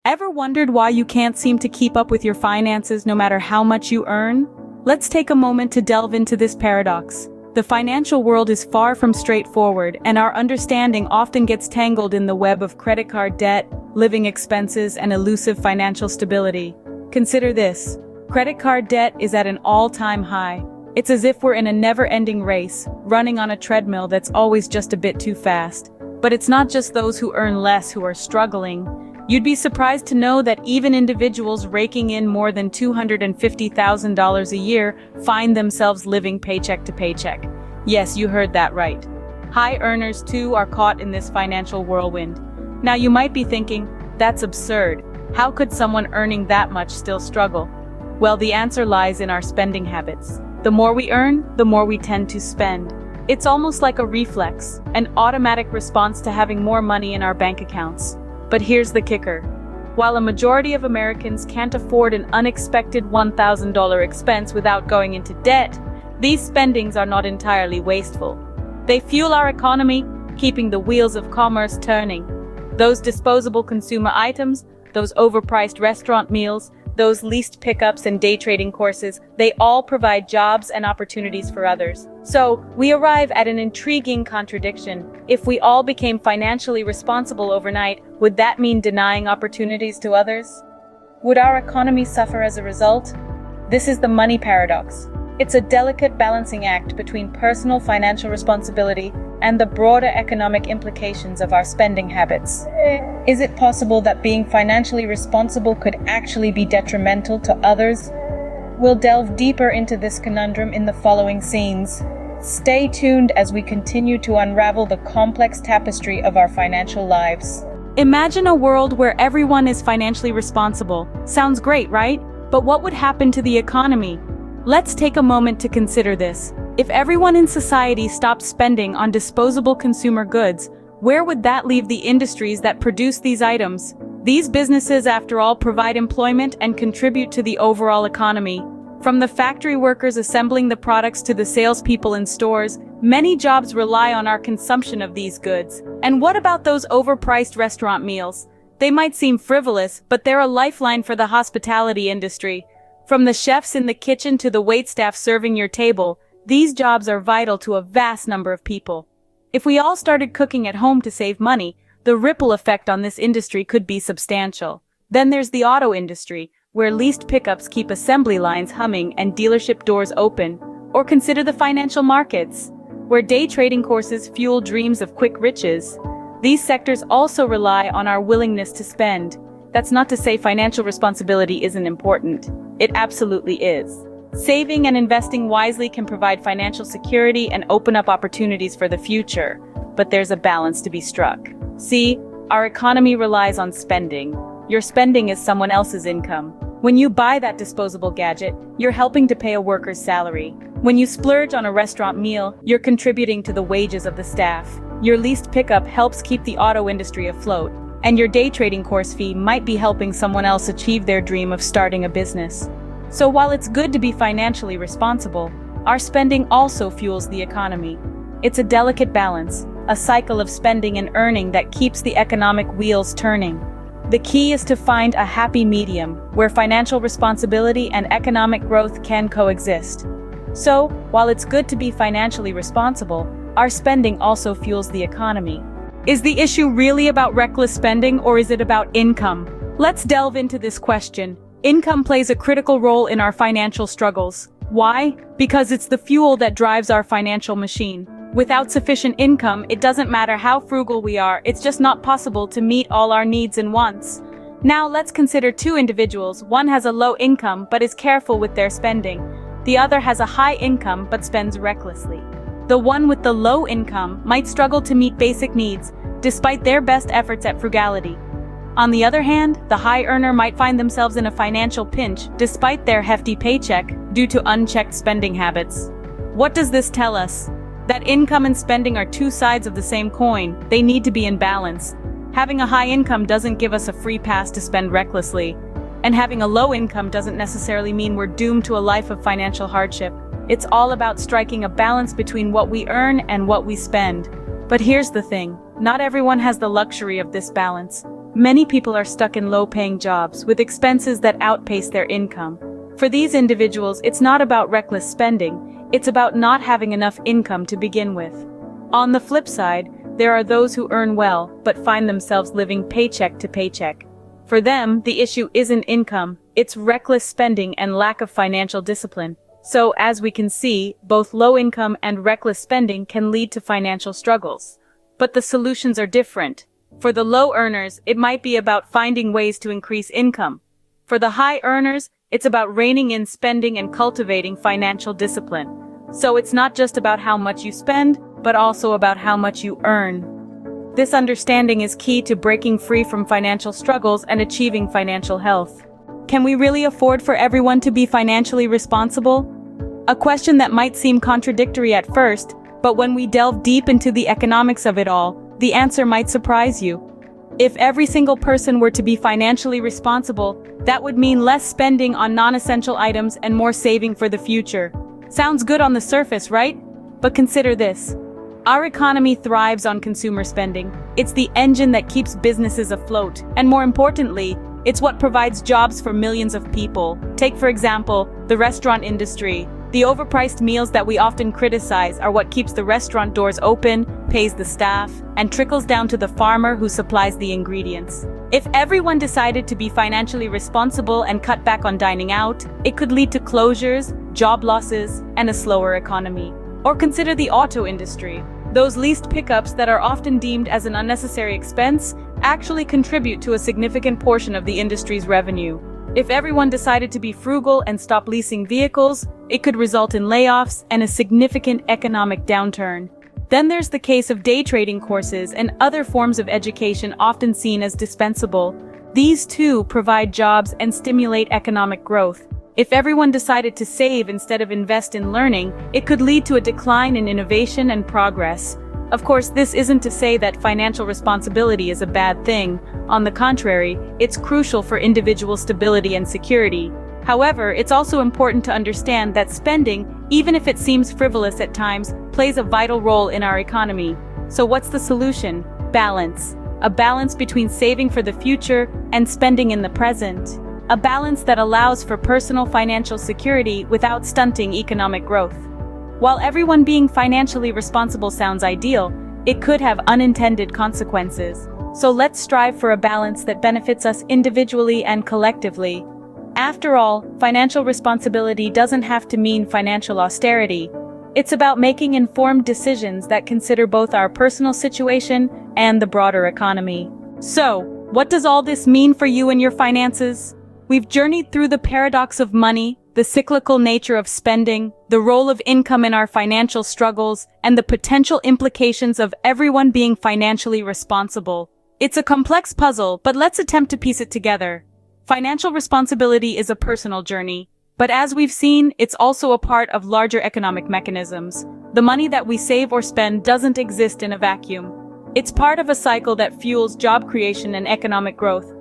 Ever wondered why you can't seem to keep up with your finances no matter how much you earn? Let's take a moment to delve into this paradox. The financial world is far from straightforward, and our understanding often gets tangled in the web of credit card debt, living expenses, and elusive financial stability. Consider this. Credit card debt is at an all-time high. It's as if we're in a never-ending race, running on a treadmill that's always just a bit too fast. But it's not just those who earn less who are struggling. You'd be surprised to know that even individuals raking in more than $250,000 a year find themselves living paycheck to paycheck. Yes, you heard that right. High earners too are caught in this financial whirlwind. Now you might be thinking, that's absurd. How could someone earning that much still struggle? Well, the answer lies in our spending habits. The more we earn, the more we tend to spend. It's almost like a reflex, an automatic response to having more money in our bank accounts. But here's the kicker. While a majority of Americans can't afford an unexpected $1,000 expense without going into debt, these spendings are not entirely wasteful. They fuel our economy, keeping the wheels of commerce turning. Those disposable consumer items, those overpriced restaurant meals, those leased pickups and day trading courses, they all provide jobs and opportunities for others. So, we arrive at an intriguing contradiction. If we all became financially responsible overnight, would that mean denying opportunities to others? Would our economy suffer as a result? This is the money paradox. It's a delicate balancing act between personal financial responsibility and the broader economic implications of our spending habits. Is it possible that being financially responsible could actually be detrimental to others? We'll delve deeper into this conundrum in the following scenes. Stay tuned as we continue to unravel the complex tapestry of our financial lives. Imagine a world where everyone is financially responsible. Sounds great, right? But what would happen to the economy? Let's take a moment to consider this. If everyone in society stopped spending on disposable consumer goods, where would that leave the industries that produce these items? These businesses, after all, provide employment and contribute to the overall economy. From the factory workers assembling the products to the salespeople in stores, many jobs rely on our consumption of these goods. And what about those overpriced restaurant meals? They might seem frivolous, but they're a lifeline for the hospitality industry. From the chefs in the kitchen to the waitstaff serving your table, these jobs are vital to a vast number of people. If we all started cooking at home to save money, the ripple effect on this industry could be substantial. Then there's the auto industry, where leased pickups keep assembly lines humming and dealership doors open. Or consider the financial markets, where day trading courses fuel dreams of quick riches. These sectors also rely on our willingness to spend. That's not to say financial responsibility isn't important. It absolutely is. Saving and investing wisely can provide financial security and open up opportunities for the future, but there's a balance to be struck. See, our economy relies on spending. Your spending is someone else's income. When you buy that disposable gadget, you're helping to pay a worker's salary. When you splurge on a restaurant meal, you're contributing to the wages of the staff. Your leased pickup helps keep the auto industry afloat, and your day trading course fee might be helping someone else achieve their dream of starting a business. So while it's good to be financially responsible, our spending also fuels the economy. It's a delicate balance, a cycle of spending and earning that keeps the economic wheels turning. The key is to find a happy medium where financial responsibility and economic growth can coexist. So, while it's good to be financially responsible, our spending also fuels the economy. Is the issue really about reckless spending, or is it about income? Let's delve into this question. Income plays a critical role in our financial struggles. Why? Because it's the fuel that drives our financial machine. Without sufficient income, it doesn't matter how frugal we are, it's just not possible to meet all our needs and wants. Now let's consider two individuals. One has a low income but is careful with their spending. The other has a high income but spends recklessly. The one with the low income might struggle to meet basic needs, despite their best efforts at frugality. On the other hand, the high earner might find themselves in a financial pinch, despite their hefty paycheck, due to unchecked spending habits. What does this tell us? That income and spending are two sides of the same coin. They need to be in balance. Having a high income doesn't give us a free pass to spend recklessly. And having a low income doesn't necessarily mean we're doomed to a life of financial hardship. It's all about striking a balance between what we earn and what we spend. But here's the thing, not everyone has the luxury of this balance. Many people are stuck in low-paying jobs with expenses that outpace their income. For these individuals, it's not about reckless spending, it's about not having enough income to begin with. On the flip side, there are those who earn well but find themselves living paycheck to paycheck. For them, the issue isn't income, it's reckless spending and lack of financial discipline. So, as we can see, both low income and reckless spending can lead to financial struggles. But the solutions are different. For the low earners, it might be about finding ways to increase income. For the high earners, it's about reining in spending and cultivating financial discipline. So it's not just about how much you spend, but also about how much you earn. This understanding is key to breaking free from financial struggles and achieving financial health. Can we really afford for everyone to be financially responsible? A question that might seem contradictory at first, but when we delve deep into the economics of it all, the answer might surprise you. If every single person were to be financially responsible, that would mean less spending on non-essential items and more saving for the future. Sounds good on the surface, right? But consider this. Our economy thrives on consumer spending. It's the engine that keeps businesses afloat, and more importantly, it's what provides jobs for millions of people. Take, for example, the restaurant industry. The overpriced meals that we often criticize are what keeps the restaurant doors open, pays the staff, and trickles down to the farmer who supplies the ingredients. If everyone decided to be financially responsible and cut back on dining out, it could lead to closures, job losses, and a slower economy. Or consider the auto industry. Those leased pickups that are often deemed as an unnecessary expense actually contribute to a significant portion of the industry's revenue. If everyone decided to be frugal and stop leasing vehicles, it could result in layoffs and a significant economic downturn. Then there's the case of day trading courses and other forms of education often seen as dispensable. These too provide jobs and stimulate economic growth. If everyone decided to save instead of invest in learning, it could lead to a decline in innovation and progress. Of course, this isn't to say that financial responsibility is a bad thing. On the contrary, it's crucial for individual stability and security. However, it's also important to understand that spending, even if it seems frivolous at times, plays a vital role in our economy. So what's the solution? Balance. A balance between saving for the future and spending in the present. A balance that allows for personal financial security without stunting economic growth. While everyone being financially responsible sounds ideal, it could have unintended consequences. So let's strive for a balance that benefits us individually and collectively. After all, financial responsibility doesn't have to mean financial austerity. It's about making informed decisions that consider both our personal situation and the broader economy. So, what does all this mean for you and your finances? We've journeyed through the paradox of money, the cyclical nature of spending, the role of income in our financial struggles, and the potential implications of everyone being financially responsible. It's a complex puzzle, but let's attempt to piece it together. Financial responsibility is a personal journey, but as we've seen, it's also a part of larger economic mechanisms. The money that we save or spend doesn't exist in a vacuum. It's part of a cycle that fuels job creation and economic growth.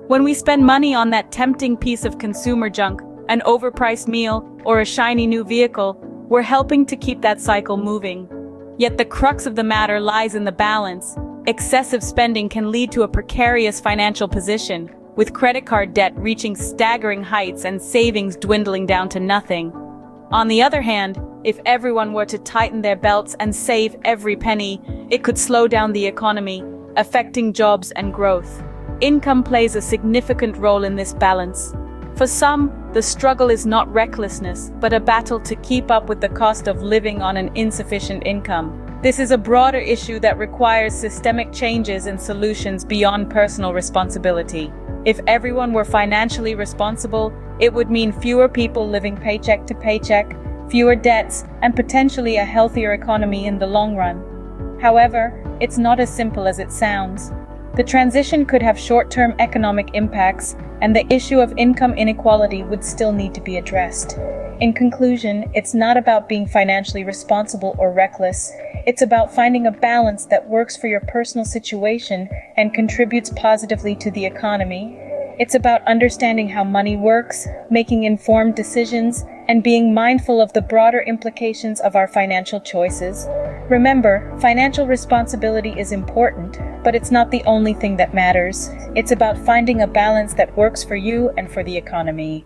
When we spend money on that tempting piece of consumer junk, an overpriced meal, or a shiny new vehicle, we're helping to keep that cycle moving. Yet the crux of the matter lies in the balance. Excessive spending can lead to a precarious financial position, with credit card debt reaching staggering heights and savings dwindling down to nothing. On the other hand, if everyone were to tighten their belts and save every penny, it could slow down the economy, affecting jobs and growth. Income plays a significant role in this balance. For some, the struggle is not recklessness, but a battle to keep up with the cost of living on an insufficient income. This is a broader issue that requires systemic changes and solutions beyond personal responsibility. If everyone were financially responsible, it would mean fewer people living paycheck to paycheck, fewer debts, and potentially a healthier economy in the long run. However, it's not as simple as it sounds. The transition could have short-term economic impacts, and the issue of income inequality would still need to be addressed. In conclusion, it's not about being financially responsible or reckless. It's about finding a balance that works for your personal situation and contributes positively to the economy. It's about understanding how money works, making informed decisions, and being mindful of the broader implications of our financial choices. Remember, financial responsibility is important, but it's not the only thing that matters. It's about finding a balance that works for you and for the economy.